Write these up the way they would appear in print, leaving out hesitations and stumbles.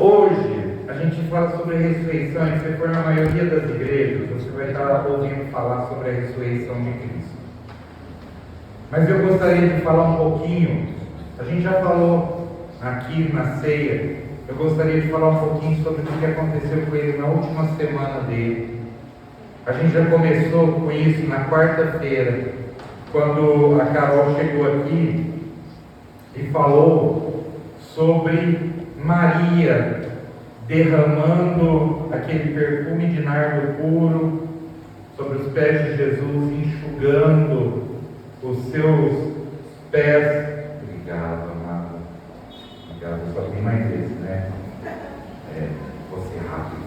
Hoje a gente fala sobre a ressurreição, e se for na maioria das igrejas, você vai estar ouvindo falar sobre a ressurreição de Cristo. Mas eu gostaria de falar um pouquinho, a gente já falou aqui na ceia, eu gostaria de falar um pouquinho sobre o que aconteceu com ele na última semana dele. A gente já começou com isso na quarta-feira, quando a Carol chegou aqui e falou sobre Maria derramando aquele perfume de nardo puro sobre os pés de Jesus, enxugando os seus pés. Obrigado, amado. Obrigado, só tem mais esse, né? Vou ser rápido.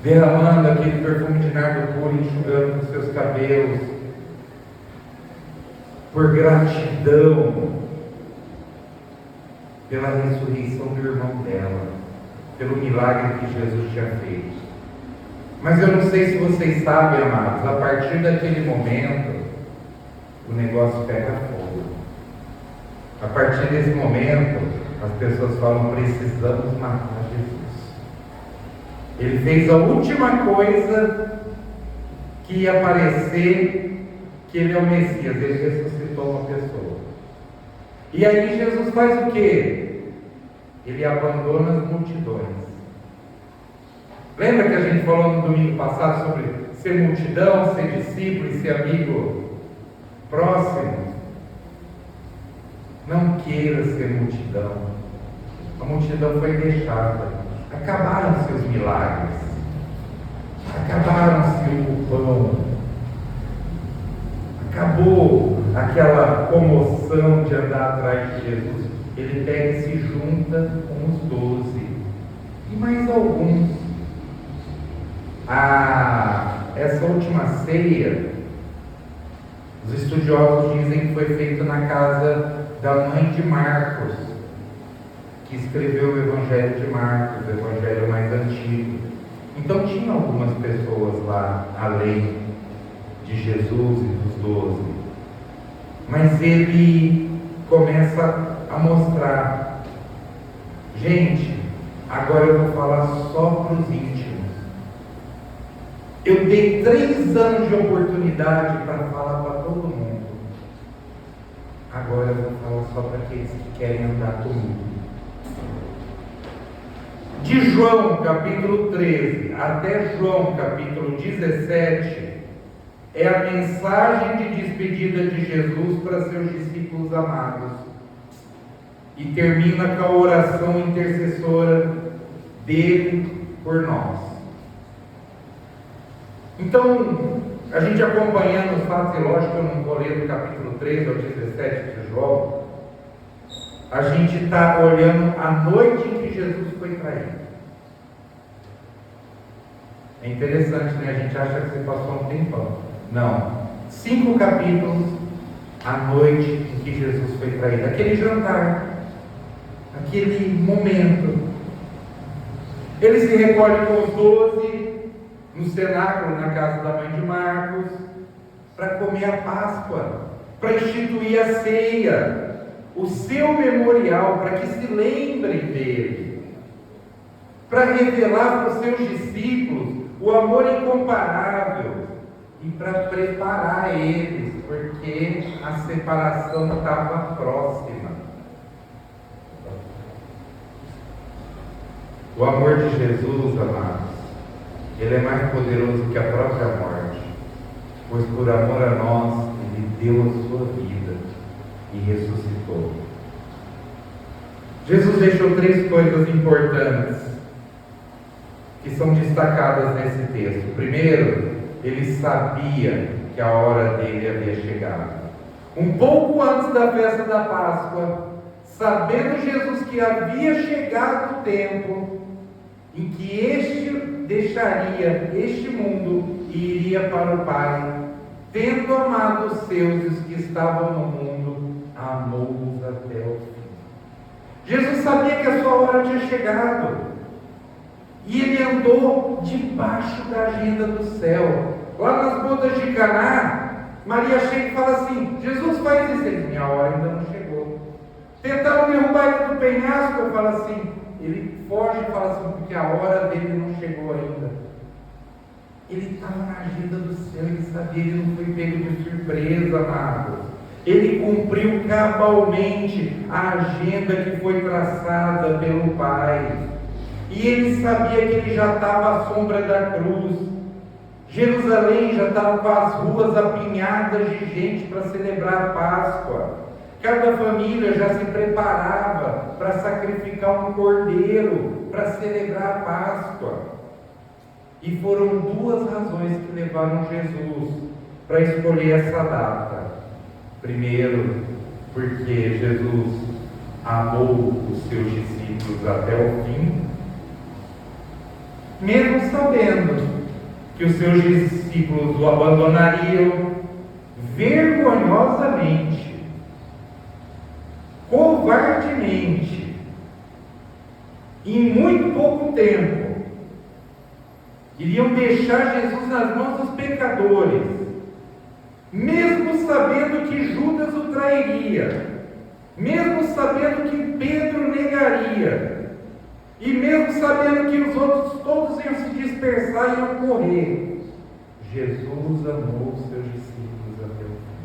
Derramando aquele perfume de nardo puro, enxugando os seus cabelos, por gratidão pela ressurreição do irmão dela, pelo milagre que Jesus tinha feito. Mas eu não sei se vocês sabem, amados, a partir daquele momento, o negócio pega fogo. A partir desse momento, as pessoas falam: precisamos matar Jesus. Ele fez a última coisa que ia parecer que ele é o Messias. Ele ressuscitou uma pessoa. E aí Jesus faz o quê? Ele abandona as multidões. Lembra que a gente falou no domingo passado sobre ser multidão, ser discípulo e ser amigo próximo? Não queira ser multidão. A multidão foi deixada. Acabaram-se os milagres. Acabaram-se o pão. Acabou aquela comoção de andar atrás de Jesus. Ele pega e se junta com os 12 e mais alguns. Essa última ceia, os estudiosos dizem que foi feita na casa da mãe de Marcos, que escreveu o Evangelho de Marcos, o Evangelho mais antigo. Então tinha algumas pessoas lá, além de Jesus e dos 12. Mas ele começa a mostrar: gente, agora eu vou falar só para os íntimos. Eu dei 3 anos de oportunidade para falar para todo mundo. Agora eu vou falar só para aqueles que querem andar comigo. De João capítulo 13 até João capítulo 17 é a mensagem de despedida de Jesus para seus discípulos amados. E termina com a oração intercessora dele por nós. Então, a gente acompanhando os fatos, e lógico, eu não vou ler do capítulo 13 ao 17 de João, a gente está olhando a noite em que Jesus foi traído. É interessante, né? A gente acha que você passou um tempão. Não. 5 capítulos, a noite em que Jesus foi traído. Aquele jantar, aquele momento. Ele se recolhe com os 12 no cenáculo, na casa da mãe de Marcos, para comer a Páscoa, para instituir a ceia, o seu memorial, para que se lembrem dele, para revelar para os seus discípulos o amor incomparável e para preparar eles, porque a separação estava próxima. O amor de Jesus, amados, ele é mais poderoso que a própria morte, pois por amor a nós, ele deu a sua vida e ressuscitou. Jesus deixou 3 coisas importantes que são destacadas nesse texto. Primeiro, ele sabia que a hora dele havia chegado. Um pouco antes da festa da Páscoa, sabendo Jesus que havia chegado o tempo em que este deixaria este mundo e iria para o Pai, tendo amado os seus e os que estavam no mundo, amou-os até o fim. Jesus sabia que a sua hora tinha chegado, e ele andou debaixo da agenda do céu. Lá nas bodas de Caná, Maria chega e fala assim: Jesus, faz isso. Ele: minha hora ainda não chegou. Tentaram derrubar ele do penhasco, eu falo assim, ele foge e fala assim, porque a hora dele não chegou ainda. Ele estava na agenda do céu, ele sabia, ele não foi pego de surpresa, amados. Ele cumpriu cabalmente a agenda que foi traçada pelo Pai. E ele sabia que ele já estava à sombra da cruz. Jerusalém já estava com as ruas apinhadas de gente para celebrar a Páscoa. Cada família já se preparava para sacrificar um cordeiro para celebrar a Páscoa. E foram duas razões que levaram Jesus para escolher essa data. Primeiro, porque Jesus amou os seus discípulos até o fim, mesmo sabendo que os seus discípulos o abandonariam vergonhosamente, covardemente, em muito pouco tempo. Iriam deixar Jesus nas mãos dos pecadores, mesmo sabendo que Judas o trairia, mesmo sabendo que Pedro negaria, e mesmo sabendo que os outros todos iam se dispersar e iam correr. Jesus amou os seus discípulos até o fim.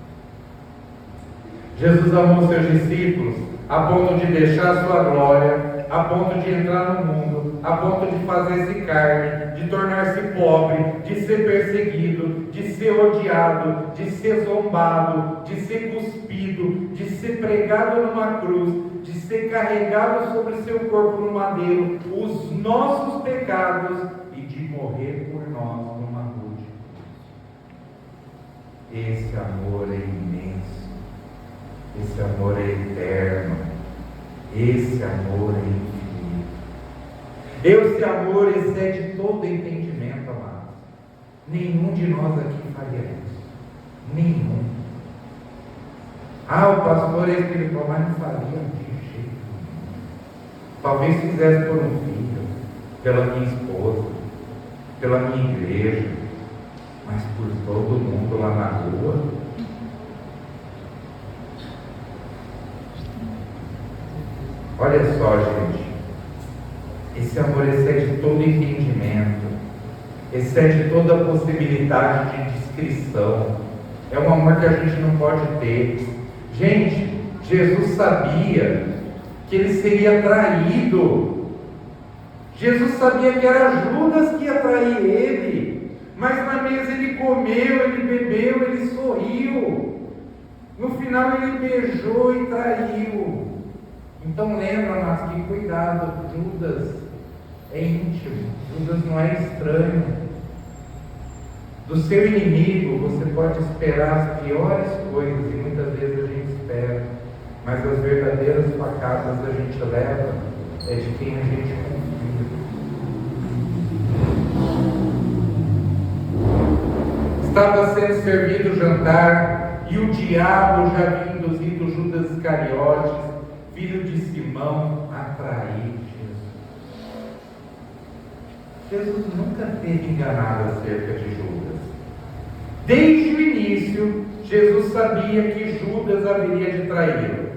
Jesus amou os seus discípulos a ponto de deixar a sua glória, a ponto de entrar no mundo, a ponto de fazer-se carne, de tornar-se pobre, de ser perseguido, de ser odiado, de ser zombado, de ser cuspido, de ser pregado numa cruz, de ser carregado sobre seu corpo no madeiro, os nossos pecados, e de morrer por nós numa cruz. Esse amor é imenso, esse amor é eterno, esse amor é infinito. Esse amor excede todo entendimento, amados. Nenhum de nós aqui faria isso. Nenhum. O pastor é espiritual, mas não faria de jeito nenhum. Talvez fizesse por um filho, pela minha esposa, pela minha igreja, mas por todo mundo lá na rua. Olha só, gente. Esse amor excede todo entendimento, excede toda a possibilidade de descrição. É um amor que a gente não pode ter. Gente, Jesus sabia que ele seria traído. Jesus sabia que era Judas que ia trair ele. Mas na mesa ele comeu, ele bebeu, ele sorriu. No final ele beijou e traiu. Então lembra, mas que cuidado, Judas é íntimo, Judas não é estranho. Do seu inimigo você pode esperar as piores coisas, e muitas vezes a gente espera, mas as verdadeiras facadas a gente leva é de quem a gente confia. Estava sendo servido o jantar, e o diabo já havia induzido Judas Iscariotes, filho de Simão, a trair Jesus. Jesus nunca teve enganado acerca de Judas. Desde o início, Jesus sabia que Judas haveria de traí-lo.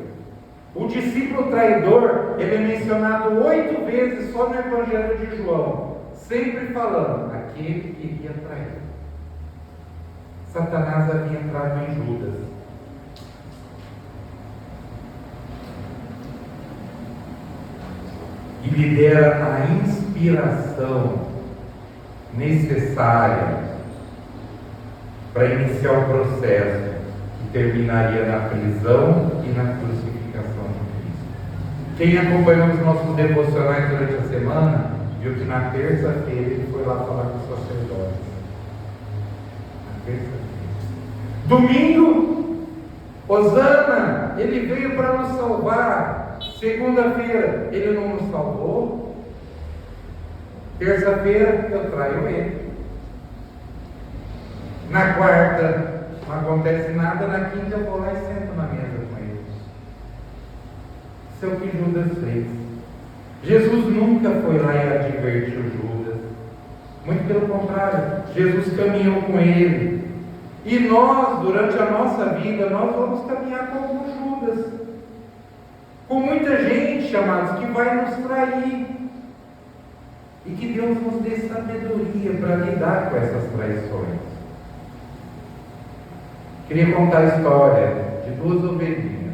O discípulo traidor, ele é mencionado 8 vezes só no Evangelho de João, sempre falando, aquele que iria trair. Satanás havia entrado em Judas. E lhe dera a inspiração necessária para iniciar o processo que terminaria na prisão e na crucificação de Cristo. Quem acompanhou os nossos devocionais durante a semana viu que na terça-feira ele foi lá falar com os sacerdotes. Na terça-feira. Domingo, Hosana, ele veio para nos salvar. Segunda-feira, ele não nos salvou. Terça-feira, eu traio ele. Na quarta, não acontece nada. Na quinta, eu vou lá e sento na mesa com ele. Isso é o que Judas fez. Jesus nunca foi lá e advertiu Judas. Muito pelo contrário, Jesus caminhou com ele. E nós, durante a nossa vida, nós vamos caminhar como Judas. com muita gente, amados, que vai nos trair. E que Deus nos dê sabedoria para lidar com essas traições. Queria contar a história de 2 ovelhinhas.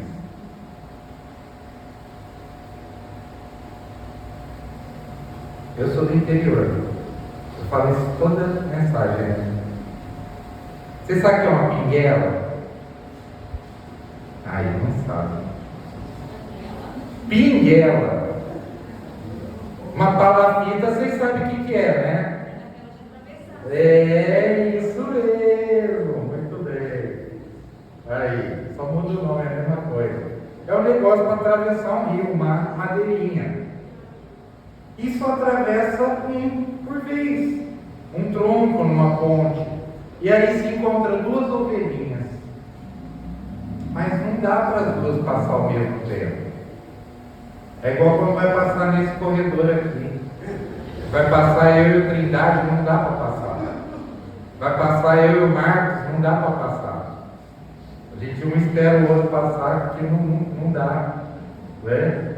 Eu sou do interior. Eu falo isso toda mensagem. Você sabe o que é uma pinguela? Aí não sabe. Pinguela. Uma palafita, vocês sabem o que é, né? É isso mesmo. Muito bem. Aí, só muda o nome, é a mesma coisa. É um negócio para atravessar um rio, uma madeirinha. E só atravessa um por vez. Um tronco numa ponte. E aí se encontra 2 ovelhinhas. Mas não dá para as 2 passar ao mesmo tempo. É igual quando vai passar nesse corredor aqui. Vai passar eu e o Trindade, não dá para passar. Vai passar eu e o Marcos, não dá para passar. A gente um espera o outro passar, porque não dá. Né?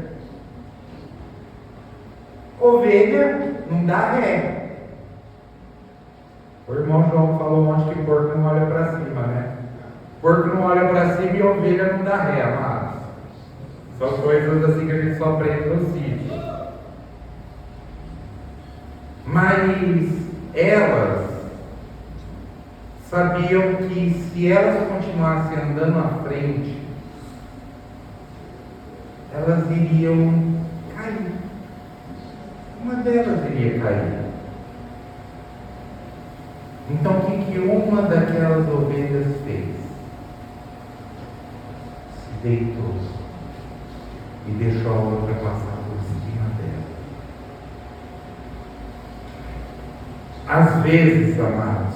Ovelha não dá ré. O irmão João falou ontem que porco não olha para cima, né? Porco não olha para cima e ovelha não dá ré, amados. São coisas assim que a gente só aprende no sítio. Mas elas sabiam que se elas continuassem andando à frente, elas iriam cair. Uma delas iria cair. Então o que uma daquelas ovelhas fez? Se deitou e deixou a outra passar por cima dela. Às vezes, amados,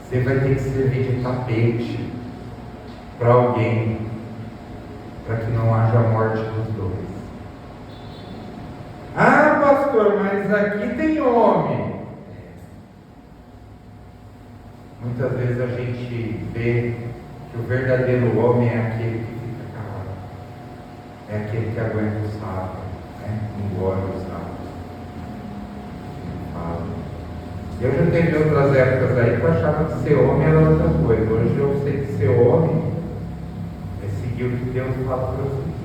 você vai ter que servir de tapete para alguém, para que não haja morte dos 2. Ah, pastor, mas aqui tem homem. Muitas vezes a gente vê que o verdadeiro homem é aquele que fica calado. É aquele que aguenta o sapo, né? Engole o sapo. Não fala. Eu já teve outras épocas aí que eu achava que ser homem era outra coisa. Hoje eu sei que ser homem é seguir o que Deus fala para eu seguir.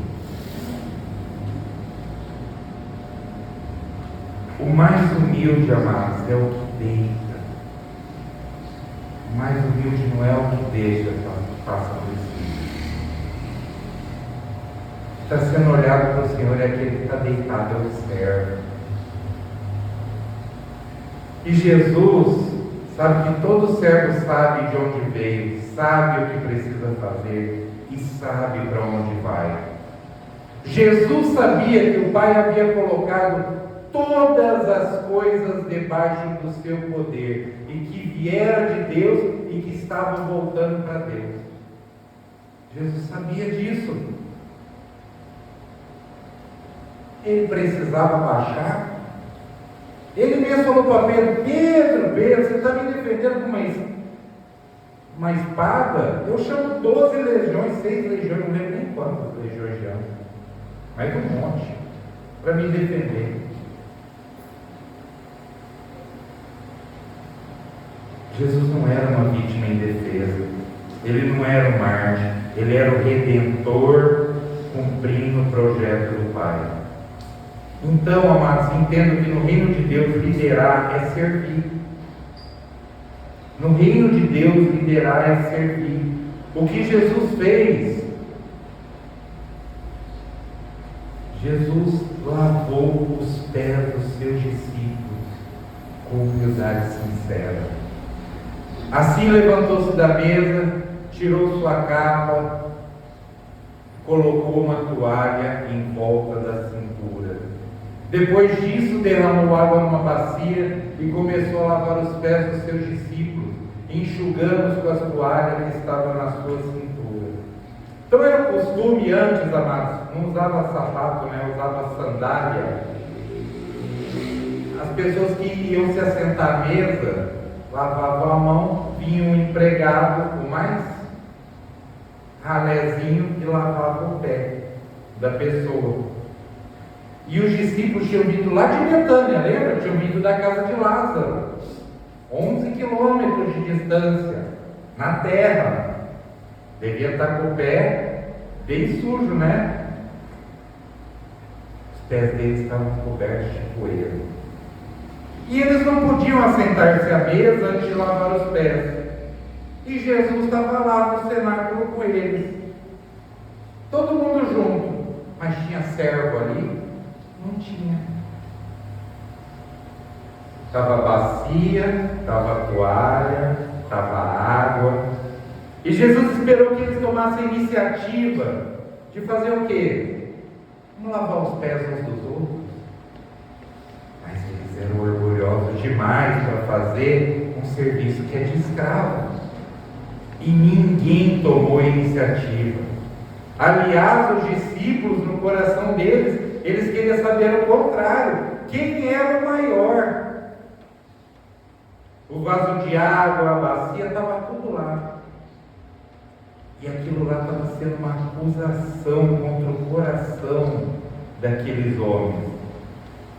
O mais humilde, amados, é o que deita. O mais humilde não é o que deixa que faça por si. Está sendo olhado para o Senhor é aquele que está deitado, é o servo. E Jesus sabe que todo servo sabe de onde veio, sabe o que precisa fazer e sabe para onde vai. Jesus sabia que o Pai havia colocado todas as coisas debaixo do seu poder e que viera de Deus e que estavam voltando para Deus. Jesus sabia disso. Ele precisava baixar. Ele mesmo falou para Pedro: Pedro, você está me defendendo com uma espada? Eu chamo 12 legiões, 6 legiões, não lembro nem quantas legiões já, mas um monte, para me defender. Jesus não era uma vítima indefesa, ele não era um mártir, ele era o Redentor cumprindo o projeto do Pai. Então, amados, entendo que no reino de Deus liderar é servir. No reino de Deus liderar é servir. O que Jesus fez? Jesus lavou os pés dos seus discípulos com humildade sincera. Assim levantou-se da mesa, tirou sua capa, colocou uma toalha em volta da cintura. Depois disso, derramou água numa bacia e começou a lavar os pés dos seus discípulos, enxugando-os com as toalhas que estavam na sua cintura. Então era costume antes, amados, não usava sapato, né? Usava sandália. As pessoas que iam se assentar à mesa lavavam a mão, vinha um empregado, o mais ralézinho, e lavava o pé. da pessoa. E os discípulos tinham vindo lá de Betânia, lembra? Tinham vindo da casa de Lázaro, 11 quilômetros de distância, na terra. Devia estar com o pé bem sujo, né? Os pés deles estavam cobertos de poeira. E eles não podiam assentar-se à mesa antes de lavar os pés. E Jesus estava lá no cenáculo com eles. Todo mundo junto. Mas tinha servo ali? Não tinha. Estava bacia, estava toalha, estava água. E Jesus esperou que eles tomassem a iniciativa de fazer o quê? Vamos lavar os pés uns dos outros. Mas eles eram orgulhosos demais para fazer um serviço que é de escravo. E ninguém tomou a iniciativa. Aliás, os discípulos, no coração deles, eles queriam saber o contrário. Quem era o maior? O vaso de água, a bacia, estava tudo lá. E aquilo lá estava sendo uma acusação contra o coração daqueles homens.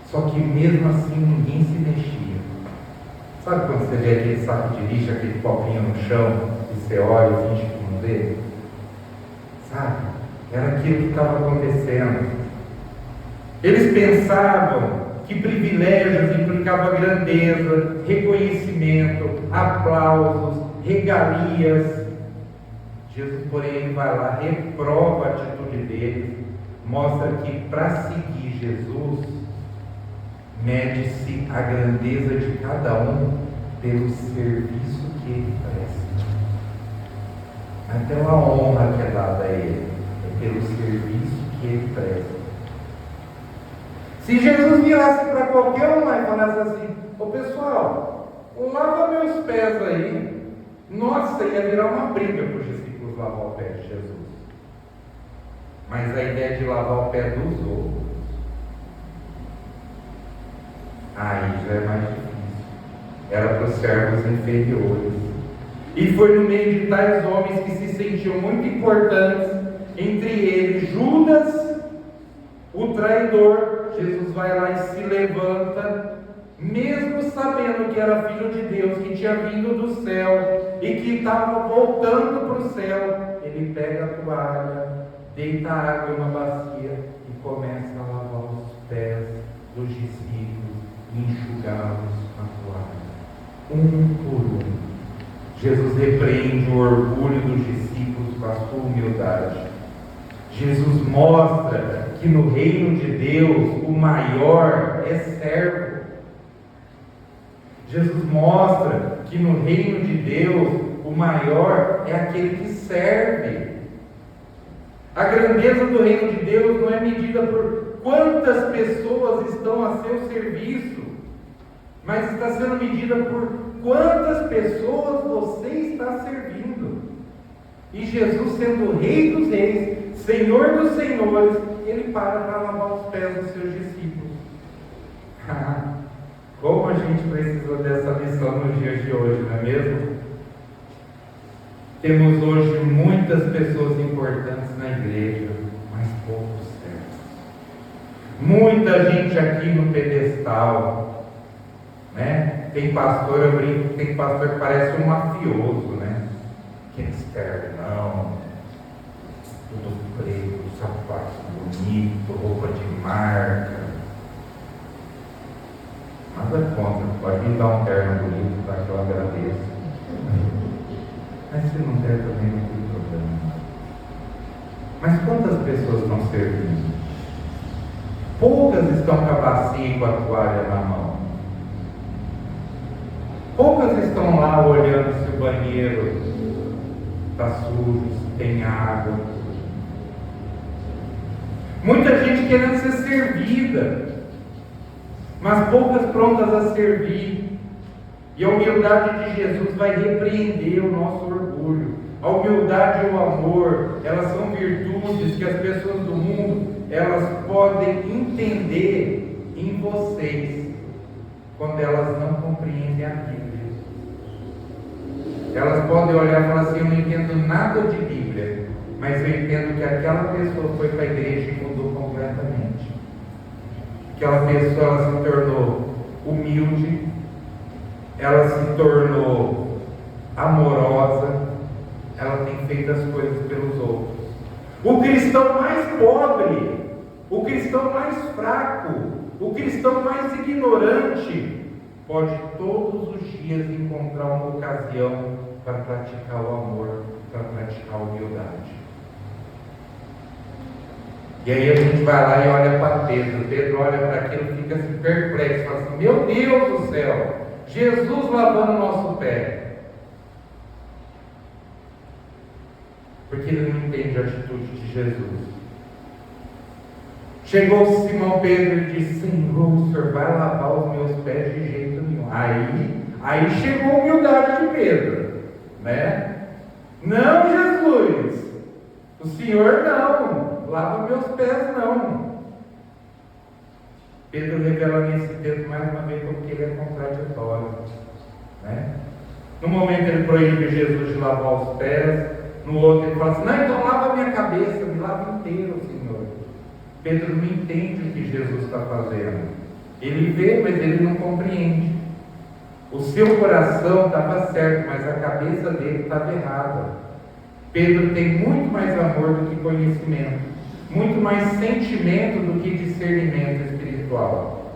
Só que mesmo assim ninguém se mexia. Sabe quando você vê aquele saco de lixo, aquele copinho no chão, e você olha e finge que não vê? Sabe? Era aquilo que estava acontecendo. Eles pensavam que privilégios implicavam grandeza, reconhecimento, aplausos, regalias. Jesus, porém, ele vai lá, reprova a atitude deles, mostra que para seguir Jesus, mede-se a grandeza de cada um pelo serviço que ele presta. Não é pela honra que é dada a ele, é pelo serviço que ele presta. Se Jesus virasse para qualquer um lá e falasse assim: ô pessoal, lava meus pés aí, nossa, ia virar uma briga para os discípulos lavar o pé de Jesus. Mas a ideia de lavar o pé dos outros, aí já é mais difícil. Era para os servos inferiores. E foi no meio de tais homens que se sentiam muito importantes, entre eles Judas, o traidor. Jesus vai lá e se levanta, mesmo sabendo que era filho de Deus, que tinha vindo do céu e que estava voltando para o céu. Ele pega a toalha, deita água em uma bacia e começa a lavar os pés dos discípulos e enxugá-los com a toalha, um por um. Jesus repreende o orgulho dos discípulos com a sua humildade. Jesus mostra que no reino de Deus o maior é servo. Jesus mostra que no reino de Deus o maior é aquele que serve. A grandeza do reino de Deus não é medida por quantas pessoas estão a seu serviço, mas está sendo medida por quantas pessoas você está servindo. E Jesus, sendo o Rei dos Reis, Senhor dos Senhores, ele para lavar os pés dos seus discípulos. Como a gente precisa dessa lição nos dias de hoje, não é mesmo? Temos hoje muitas pessoas importantes na igreja, mas poucos servos. Muita gente aqui no pedestal, né? Tem pastor, eu brinco, tem pastor que parece um mafioso, né? Que não serve, não. Tudo preto, sapato bonito, roupa de marca. Nada contra, pode me dar um terno bonito, tá? Que eu agradeço. Mas se não der também não tem problema. Mas quantas pessoas estão servindo? Poucas estão com a bacia e com a toalha na mão. Poucas estão lá olhando se o banheiro está sujo, se tem água. Muita gente querendo ser servida, mas poucas prontas a servir. E a humildade de Jesus vai repreender o nosso orgulho. A humildade e o amor, elas são virtudes que as pessoas do mundo, elas podem entender em vocês, quando elas não compreendem a Bíblia. Elas podem olhar e falar assim: eu não entendo nada de Bíblia, mas eu entendo que aquela pessoa foi para a igreja e mudou completamente. Aquela pessoa, ela se tornou humilde, ela se tornou amorosa, ela tem feito as coisas pelos outros. O cristão mais pobre, o cristão mais fraco, o cristão mais ignorante, pode todos os dias encontrar uma ocasião para praticar o amor, para praticar a humildade. E aí a gente vai lá e olha para Pedro. Pedro olha para aquilo e fica assim perplexo, fala assim: meu Deus do céu, Jesus lavando o nosso pé. Porque ele não entende a atitude de Jesus. Chegou Simão Pedro e disse: Senhor, o Senhor vai lavar os meus pés de jeito nenhum. Aí chegou a humildade de Pedro, né? Não, Jesus, o Senhor não, lava meus pés não. Pedro revela nesse texto mais uma vez porque ele é contraditório, né? No momento ele proíbe Jesus de lavar os pés, no outro ele fala assim: não, então lava a minha cabeça, me lava inteiro, Senhor. Pedro não entende o que Jesus está fazendo. Ele vê, mas ele não compreende. O seu coração estava certo, mas a cabeça dele estava errada. Pedro tem muito mais amor do que conhecimento, muito mais sentimento do que discernimento espiritual.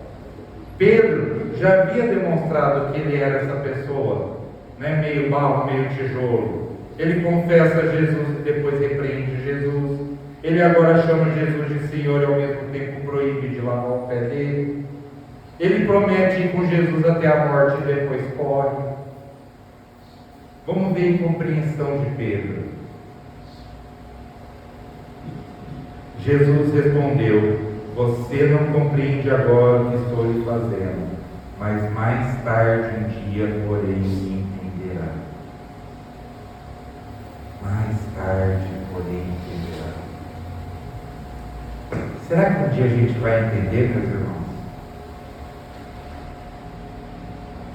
Pedro já havia demonstrado que ele era essa pessoa, né? Meio barro, meio tijolo. Ele confessa a Jesus e depois repreende Jesus. Ele agora chama Jesus de Senhor e ao mesmo tempo proíbe de lavar o pé dele. Ele promete ir com Jesus até a morte e depois corre. Vamos ver a incompreensão de Pedro. Jesus respondeu: você não compreende agora o que estou lhe fazendo, mas mais tarde um dia, porém, me entenderá. Mais tarde, porém, entenderá. Será que um dia a gente vai entender, meus irmãos?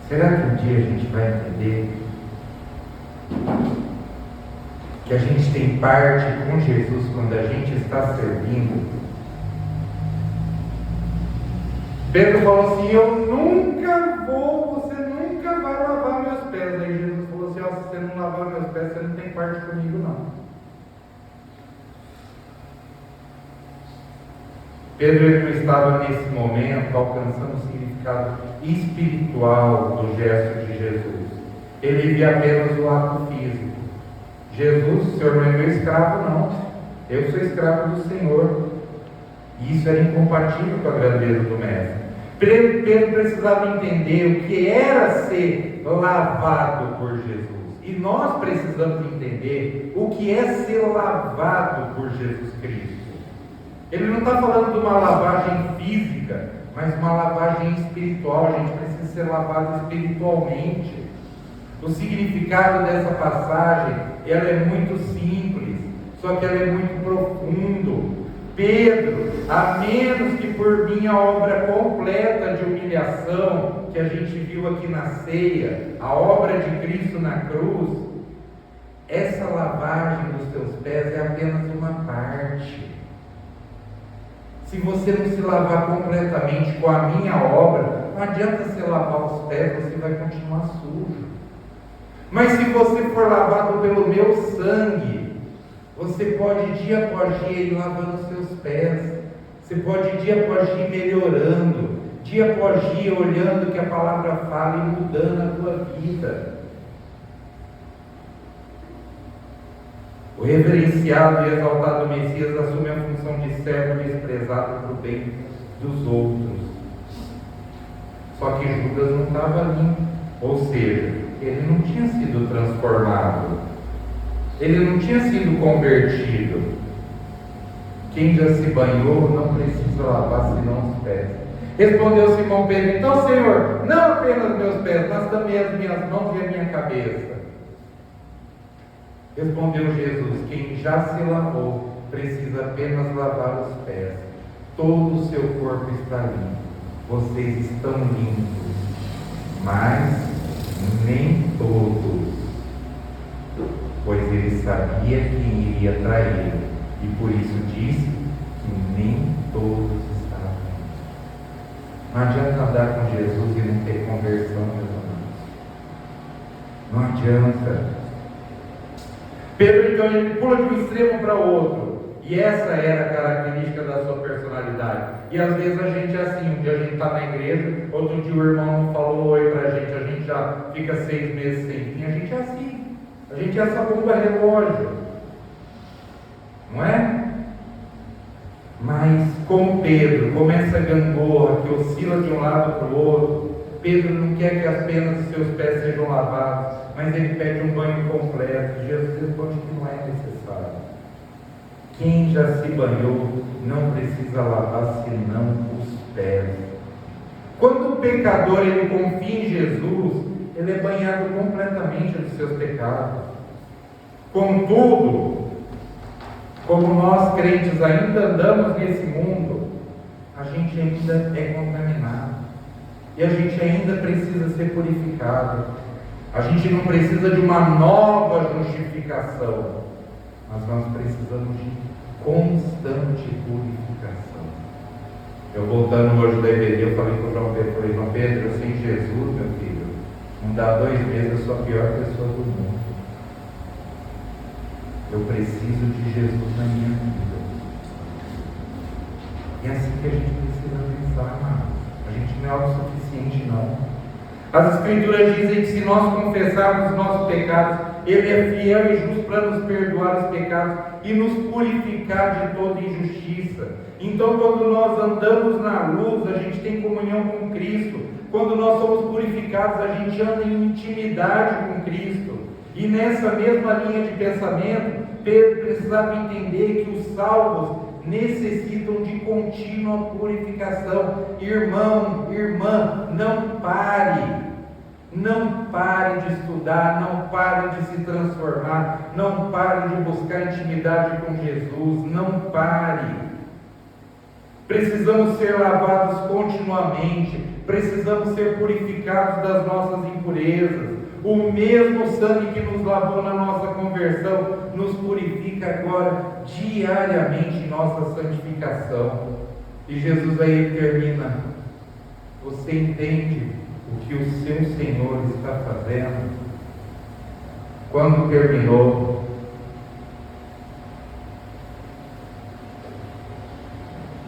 Será que um dia a gente vai entender que a gente tem parte com Jesus quando a gente está servindo? Pedro falou assim: eu nunca vou, você nunca vai lavar meus pés. Aí Jesus falou assim: ó, se você não lavar meus pés, você não tem parte comigo não. Pedro ele não estava nesse momento alcançando o significado espiritual do gesto de Jesus. Ele via apenas o ato físico. Jesus, o Senhor não é meu escravo não, eu sou escravo do Senhor. E isso era incompatível com a grandeza do Mestre. Pedro precisava entender o que era ser lavado por Jesus. E nós precisamos entender o que é ser lavado por Jesus Cristo. Ele não está falando de uma lavagem física, mas uma lavagem espiritual. A gente precisa ser lavado espiritualmente. O significado dessa passagem, ela é muito simples, só que ela é muito profundo. Pedro, a menos que por minha obra completa de humilhação, que a gente viu aqui na ceia, a obra de Cristo na cruz, essa lavagem dos teus pés é apenas uma parte. Se você não se lavar completamente com a minha obra, não adianta você lavar os pés, você vai continuar sujo. Mas se você for lavado pelo meu sangue, você pode dia após dia ir lavando os seus pés. Você pode dia após dia ir melhorando, dia após dia olhando o que a palavra fala e mudando a tua vida. O reverenciado e exaltado Messias assume a função de servo desprezado para o bem dos outros. Só que Judas não estava ali. Ou seja, ele não tinha sido transformado. Ele não tinha sido convertido. Quem já se banhou não precisa lavar senão os pés. Respondeu Simão Pedro: então, Senhor, não apenas meus pés, mas também as minhas mãos e a minha cabeça. Respondeu Jesus: quem já se lavou precisa apenas lavar os pés. Todo o seu corpo está limpo. Vocês estão limpos, mas nem todos. pois ele sabia quem iria traí-lo, e por isso disse que nem todos estavam. Não adianta andar com Jesus e não ter conversão, meus amados. Não adianta. Pedro, então, ele pula de um extremo para o outro. E essa era a característica da sua personalidade. E às vezes a gente é assim, um dia a gente está na igreja, outro dia o irmão não falou oi para a gente já fica 6 meses sem vir. A gente é assim. A gente é essa bomba relógio. Não é? Mas como Pedro começa a gangorra, que oscila de um lado para o outro, Pedro não quer que apenas os seus pés sejam lavados, mas ele pede um banho completo. Jesus responde que não é necessário. Quem já se banhou não precisa lavar senão os pés. Quando o pecador ele confia em Jesus, ele é banhado completamente dos seus pecados. Contudo, como nós crentes ainda andamos nesse mundo, a gente ainda é contaminado. E a gente ainda precisa ser purificado. A gente não precisa de uma nova justificação, mas nós precisamos de constante purificação. Eu voltando hoje da EBD, eu falei com o João Pedro, João Pedro, eu sem Jesus, meu filho, não dá 2 meses, eu sou a pior pessoa do mundo. Eu preciso de Jesus na minha vida. E é assim que a gente precisa pensar, amado. A gente não é autossuficiente, não. As Escrituras dizem que se nós confessarmos os nossos pecados, Ele é fiel e justo para nos perdoar os pecados e nos purificar de toda injustiça. Então, quando nós andamos na luz, a gente tem comunhão com Cristo. Quando nós somos purificados, a gente anda em intimidade com Cristo. E nessa mesma linha de pensamento, Pedro precisava entender que os salvos necessitam de contínua purificação. Irmão, irmã, não pare. Não pare de estudar, não pare de se transformar, não pare de buscar intimidade com Jesus, não pare. Precisamos ser lavados continuamente, precisamos ser purificados das nossas impurezas. O mesmo sangue que nos lavou na nossa conversão nos purifica agora diariamente em nossa santificação. E Jesus aí termina: você entende o que o seu Senhor está fazendo? Quando terminou,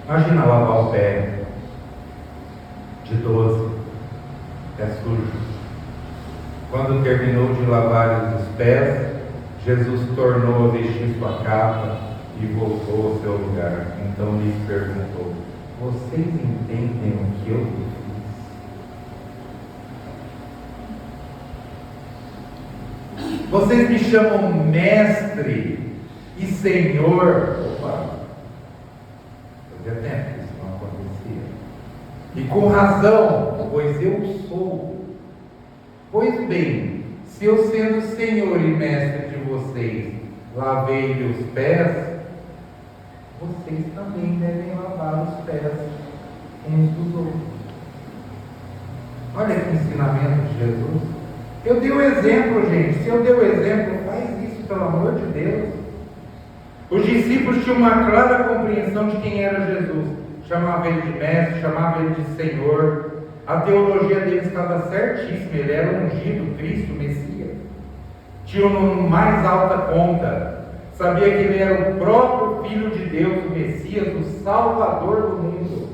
imagina lavar o pé de 12, é sujo. Quando terminou de lavar os pés, Jesus tornou a vestir sua capa e voltou ao seu lugar. Então lhes perguntou: vocês entendem o que eu fiz? Vocês me chamam mestre e senhor. Opa, fazia tempo que isso não acontecia. E com razão, pois eu sou. Pois bem, se eu sendo senhor e mestre de vocês, lavei-lhe os pés, vocês também devem lavar os pés uns dos outros. Olha que ensinamento de Jesus. Eu dei o exemplo, gente. Se eu dei o exemplo, faz isso, pelo amor de Deus. Os discípulos tinham uma clara compreensão de quem era Jesus. Chamava ele de mestre, chamava ele de Senhor. A teologia dele estava certíssima. Ele era o ungido, Cristo, Messias. Tinham no mais alta conta. Sabia que ele era o próprio Filho de Deus, o Messias, o Salvador do mundo.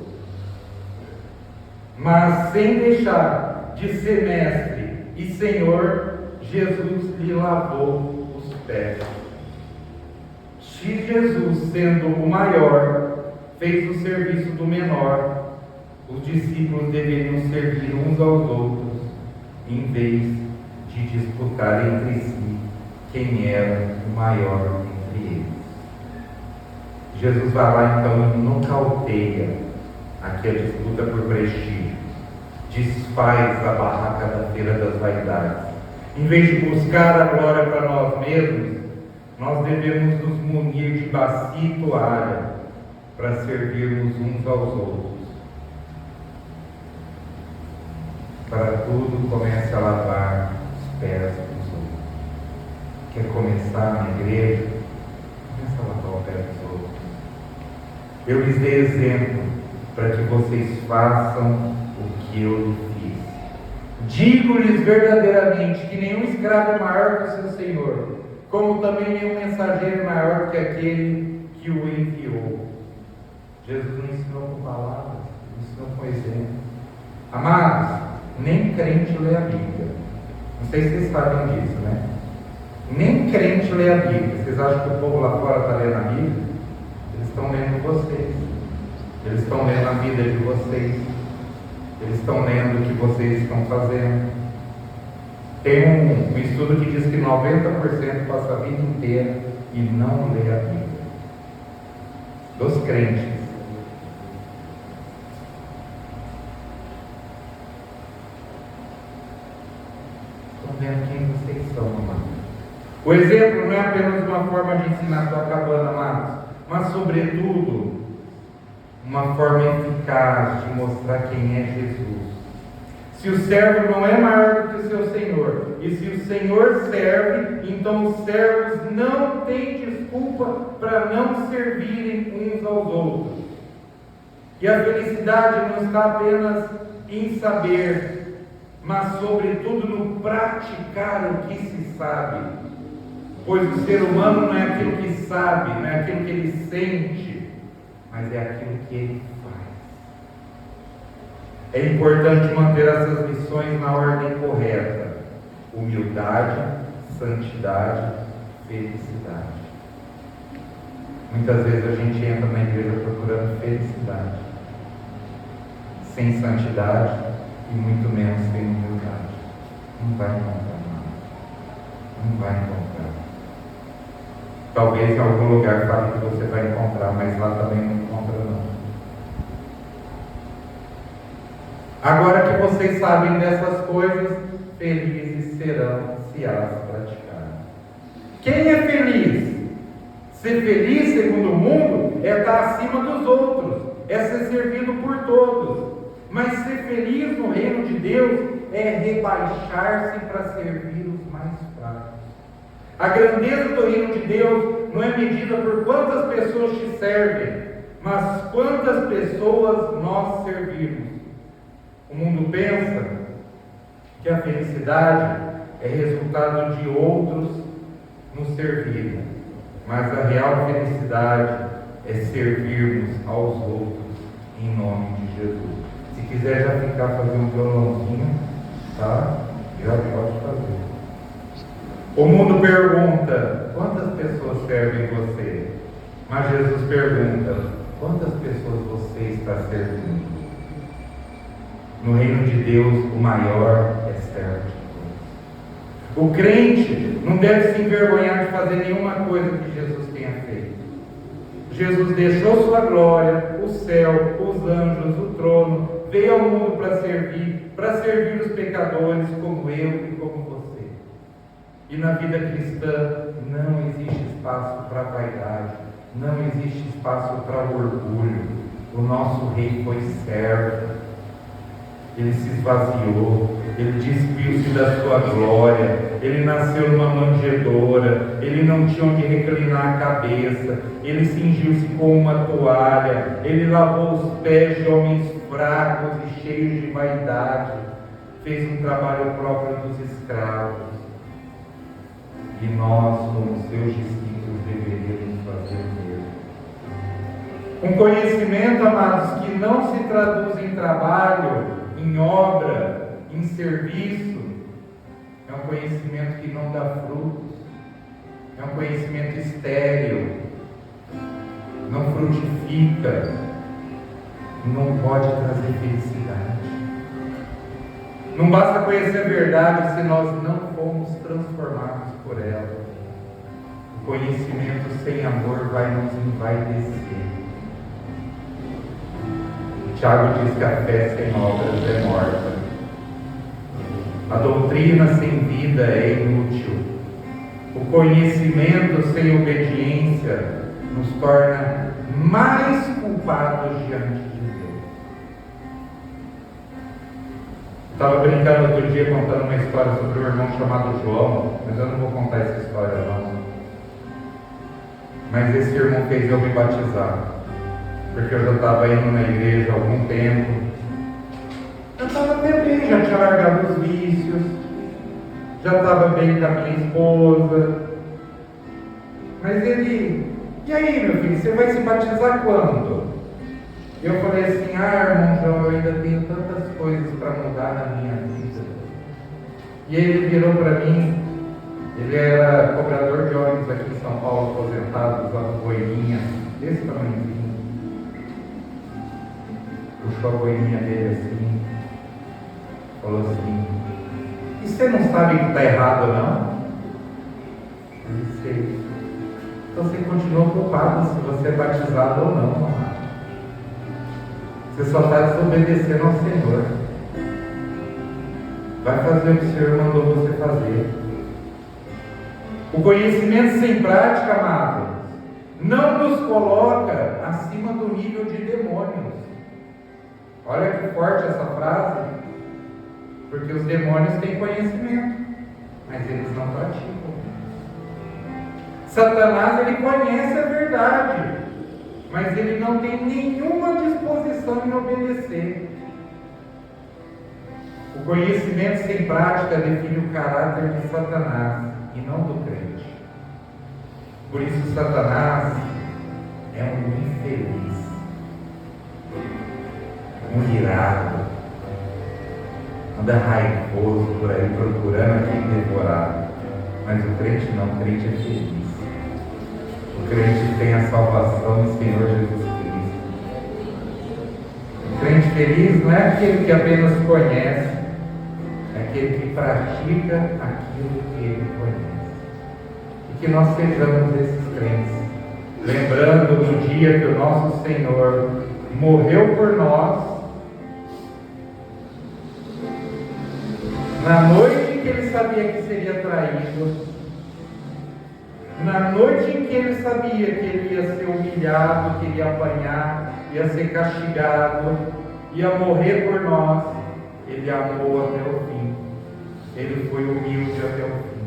Mas sem deixar de ser mestre e Senhor, Jesus lhe lavou os pés. Se Jesus, sendo o maior, fez o serviço do menor, os discípulos deveriam servir uns aos outros, em vez de disputar entre si quem era o maior entre eles. Jesus vai lá então e nocauteia aqui a disputa por prestígio, desfaz a barraca da feira das vaidades. Em vez de buscar a glória para nós mesmos, nós devemos nos munir de bacia e toalha para servirmos uns aos outros. Para tudo comece a lavar os pés dos outros. Quer começar começar na igreja, começa a lavar o pé dos outros. Eu lhes dei exemplo para que vocês façam o que eu lhes fiz. Digo-lhes verdadeiramente que nenhum escravo é maior que o seu senhor, como também nenhum mensageiro é maior que aquele que o enviou. Jesus não ensinou com palavras, ensinou com exemplo. Amados, nem crente lê a Bíblia. Não sei se vocês sabem disso, né? Nem crente lê a Bíblia. Vocês acham que o povo lá fora está lendo a Bíblia? Eles estão lendo vocês. Eles estão lendo a vida de vocês. Eles estão lendo o que vocês estão fazendo. Tem um estudo que diz que 90% passa a vida inteira e não lê a Bíblia. Dos crentes. Estão vendo quem vocês são, amados. O exemplo não é apenas uma forma de ensinar, estou acabando, amados, mas sobretudo uma forma eficaz de mostrar quem é Jesus. Se o servo não é maior do que o seu senhor, e se o senhor serve, então os servos não têm desculpa para não servirem uns aos outros. E a felicidade não está apenas em saber, mas sobretudo no praticar o que se sabe. Pois o ser humano não é aquilo que sabe, não é aquilo que ele sente, mas é aquilo que ele faz. É importante manter essas lições na ordem correta: humildade, santidade, felicidade. Muitas vezes a gente entra na igreja procurando felicidade, sem santidade e muito menos sem humildade. Não vai encontrar nada. Não vai encontrar. Talvez em algum lugar fale que você vai encontrar, mas lá também não encontra não. Agora que vocês sabem dessas coisas, felizes serão se elas praticarem. Quem é feliz? Ser feliz, segundo o mundo, é estar acima dos outros, é ser servido por todos. Mas ser feliz no reino de Deus é rebaixar-se para servir os mais fracos. A grandeza do reino de Deus não é medida por quantas pessoas te servem, mas quantas pessoas nós servimos. O mundo pensa que a felicidade é resultado de outros nos servirem, mas a real felicidade é servirmos aos outros em nome de Jesus. Se quiser já ficar fazendo um violãozinho, tá? Já pode fazer. O mundo pergunta: quantas pessoas servem você? Mas Jesus pergunta: quantas pessoas você está servindo? No reino de Deus, o maior é servo de todos. O crente não deve se envergonhar de fazer nenhuma coisa que Jesus tenha feito. Jesus deixou sua glória, o céu, os anjos, o trono, veio ao mundo para servir os pecadores como eu e como você. E na vida cristã não existe espaço para vaidade, não existe espaço para orgulho. O nosso rei foi servo. Ele se esvaziou, ele despiu-se da sua glória, ele nasceu numa manjedoura, ele não tinha onde reclinar a cabeça, ele cingiu-se com uma toalha, ele lavou os pés de homens fracos e cheios de vaidade, fez um trabalho próprio dos escravos. E nós, como seus discípulos, deveríamos fazer o mesmo. Um conhecimento, amados, que não se traduz em trabalho, em obra, em serviço, é um conhecimento que não dá frutos, é um conhecimento estéril, não frutifica, não pode trazer felicidade. Não basta conhecer a verdade se nós não fomos transformados por ela. O conhecimento sem amor vai nos envaidecer. Tiago diz que a fé sem obras é morta. A doutrina sem vida é inútil. O conhecimento sem obediência nos torna mais culpados diante de Deus. Estava brincando outro dia contando uma história sobre um irmão chamado João, mas eu não vou contar essa história não. Mas esse irmão fez eu me batizar, porque eu já estava indo na igreja há algum tempo. Eu estava até bem, já tinha largado os vícios, já estava bem com a minha esposa. Mas ele, e aí, meu filho, você vai se batizar quando? Eu falei assim, irmão João, eu ainda tenho tantas coisas para mudar na minha vida. E ele virou para mim, ele era cobrador de ônibus aqui em São Paulo, aposentado, usava boininha, desse tamanhozinho. Puxou a boininha dele assim, falou assim, e você não sabe que está errado não? Eu disse, então você continua culpado se você é batizado ou não, amado. Você só está desobedecendo ao Senhor. Vai fazer o que o Senhor mandou você fazer. O conhecimento sem prática, amado, não nos coloca acima do nível de demônios. Olha que forte essa frase. Porque os demônios têm conhecimento, mas eles não praticam. Satanás, ele conhece a verdade, mas ele não tem nenhuma disposição em obedecer. O conhecimento sem prática define o caráter de Satanás e não do crente. Por isso Satanás é um infeliz, um irado, anda raivoso por aí procurando a quem devorar. Mas o crente não, o crente é feliz. O crente tem a salvação do Senhor Jesus Cristo. O crente feliz não é aquele que apenas conhece, é aquele que pratica aquilo que ele conhece. E que nós sejamos esses crentes, lembrando do dia que o nosso Senhor morreu por nós, na noite em que ele sabia que seria traído, na noite em que ele sabia que ele ia ser humilhado, que ele ia apanhar, ia ser castigado, ia morrer por nós, ele amou até o fim. Ele foi humilde até o fim.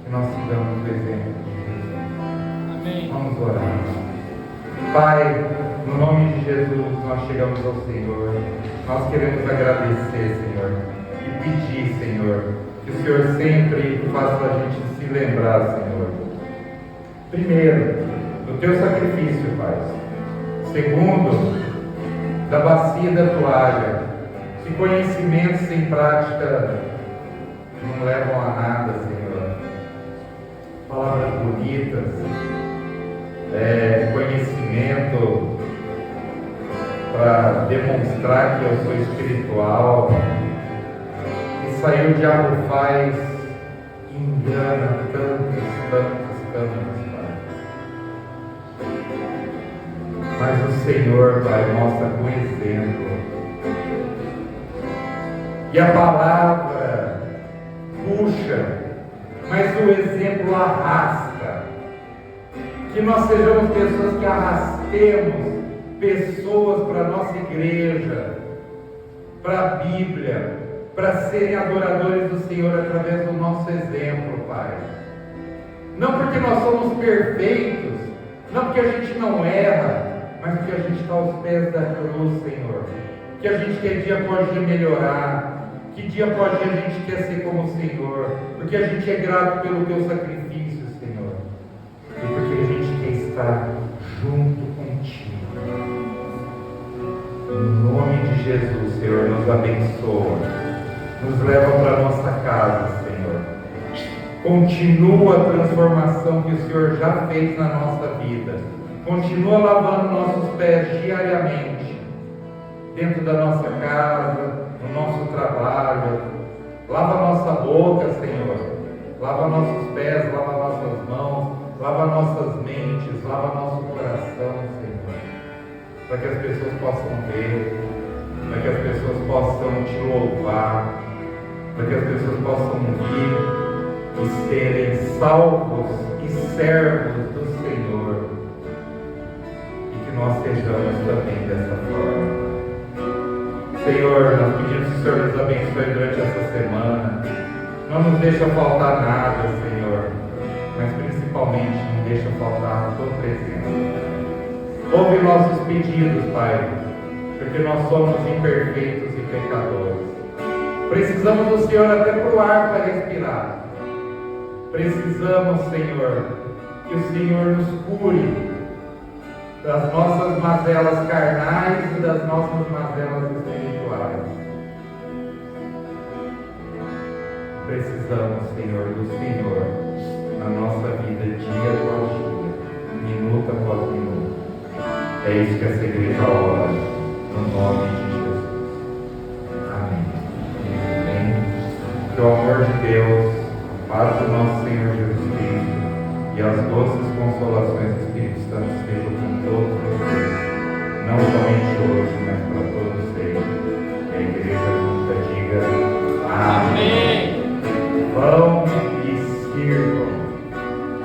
Que nós sigamos o exemplo de Jesus. Amém. Vamos orar. Pai, no nome de Jesus, nós chegamos ao Senhor. Nós queremos agradecer, Senhor, e pedir, Senhor, que o Senhor sempre faça a gente se lembrar, Senhor. Primeiro, do teu sacrifício, Pai. Segundo, da bacia e da toalha. Se conhecimento sem prática não levam a nada, Senhor. Palavras bonitas, conhecimento para demonstrar que eu sou espiritual. Isso aí o diabo faz e engana tantos, Pai. Mas o Senhor, Pai, mostra com exemplo. E a palavra puxa, mas o exemplo arrasta. Que nós sejamos pessoas que arrastemos pessoas para a nossa igreja, para a Bíblia, para serem adoradores do Senhor através do nosso exemplo, Pai. Não porque nós somos perfeitos, não porque a gente não erra, mas porque a gente está aos pés da cruz, Senhor. Que a gente quer dia após dia melhorar, que dia após dia a gente quer ser como o Senhor, porque a gente é grato pelo teu sacrifício, Senhor, e porque a gente quer estar junto contigo. Em nome de Jesus, Senhor, nos abençoa, nos leva para a nossa casa, Senhor. Continua a transformação que o Senhor já fez na nossa vida. Continua lavando nossos pés diariamente, dentro da nossa casa, no nosso trabalho. Lava nossa boca, Senhor. Lava nossos pés, lava nossas mãos, lava nossas mentes, lava nosso coração, Senhor. Para que as pessoas possam ver, para que as pessoas possam te louvar, para que as pessoas possam vir e serem salvos e servos do Senhor, e que nós sejamos também dessa forma. Senhor, nós pedimos que o Senhor nos abençoe durante essa semana. Não nos deixa faltar nada, Senhor, mas principalmente principalmente, não deixa faltar a tua presença. Ouve nossos pedidos, Pai, porque nós somos imperfeitos e pecadores. Precisamos do Senhor até para o ar para respirar. Precisamos, Senhor, que o Senhor nos cure das nossas mazelas carnais e das nossas mazelas espirituais. Precisamos, Senhor, do Senhor na nossa vida, dia após dia, minuto após minuto. É isso que essa igreja ora, no nome de Jesus. Amém. Amém. Que o amor de Deus, a paz do nosso Senhor Jesus Cristo e as doces consolações do Espírito Santo estejam com todos vocês, não somente hoje, mas para